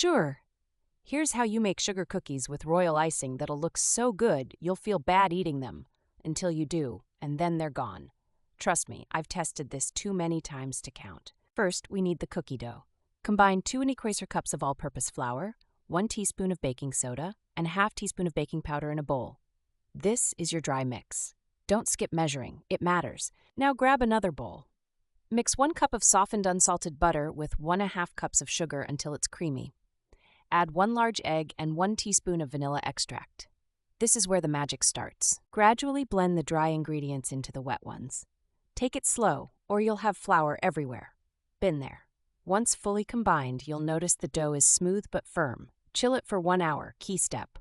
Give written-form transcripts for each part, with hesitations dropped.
Sure. Here's how you make sugar cookies with royal icing that'll look so good you'll feel bad eating them. Until you do, and then they're gone. Trust me, I've tested this too many times to count. First, we need the cookie dough. Combine 2¼ cups of all-purpose flour, 1 teaspoon of baking soda, and a ½ teaspoon of baking powder in a bowl. This is your dry mix. Don't skip measuring, it matters. Now grab another bowl. Mix 1 cup of softened unsalted butter with 1½ cups of sugar until it's creamy. Add 1 large egg and 1 teaspoon of vanilla extract. This is where the magic starts. Gradually blend the dry ingredients into the wet ones. Take it slow, or you'll have flour everywhere. Been there. Once fully combined, you'll notice the dough is smooth but firm. Chill it for 1 hour, key step.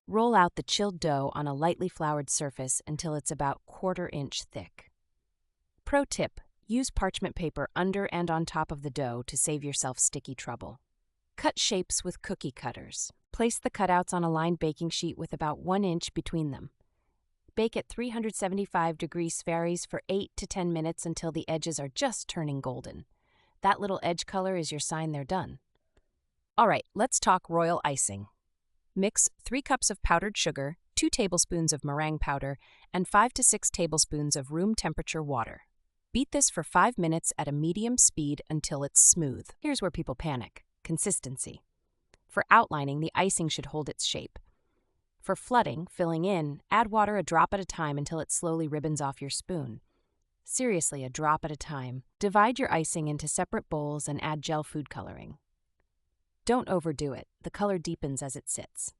Roll out the chilled dough on a lightly floured surface until it's about 1/4 inch thick. Pro tip, use parchment paper under and on top of the dough to save yourself sticky trouble. Cut shapes with cookie cutters. Place the cutouts on a lined baking sheet with about 1 inch between them. Bake at 375 degrees Fahrenheit for 8 to 10 minutes until the edges are just turning golden. That little edge color is your sign they're done. All right, let's talk royal icing. Mix 3 cups of powdered sugar, 2 tablespoons of meringue powder, and 5 to 6 tablespoons of room temperature water. Beat this for 5 minutes at a medium speed until it's smooth. Here's where people panic. Consistency. For outlining, the icing should hold its shape. For flooding, filling in, add water a drop at a time until it slowly ribbons off your spoon. Seriously, a drop at a time. Divide your icing into separate bowls and add gel food coloring. Don't overdo it. The color deepens as it sits.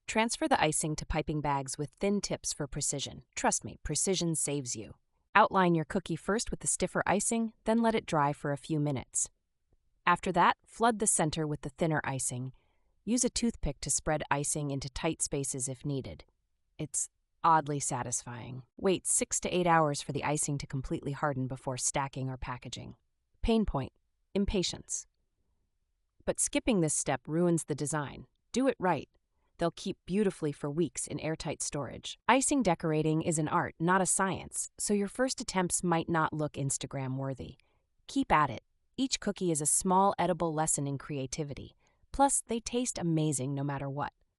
Transfer the icing to piping bags with thin tips for precision. Trust me, precision saves you. Outline your cookie first with the stiffer icing, then let it dry for a few minutes. After that, flood the center with the thinner icing. Use a toothpick to spread icing into tight spaces if needed. It's oddly satisfying. Wait 6 to 8 hours for the icing to completely harden before stacking or packaging. Pain point: impatience. But skipping this step ruins the design. Do it right. They'll keep beautifully for weeks in airtight storage. Icing decorating is an art, not a science, so your first attempts might not look Instagram-worthy. Keep at it. Each cookie is a small edible lesson in creativity. Plus, they taste amazing no matter what.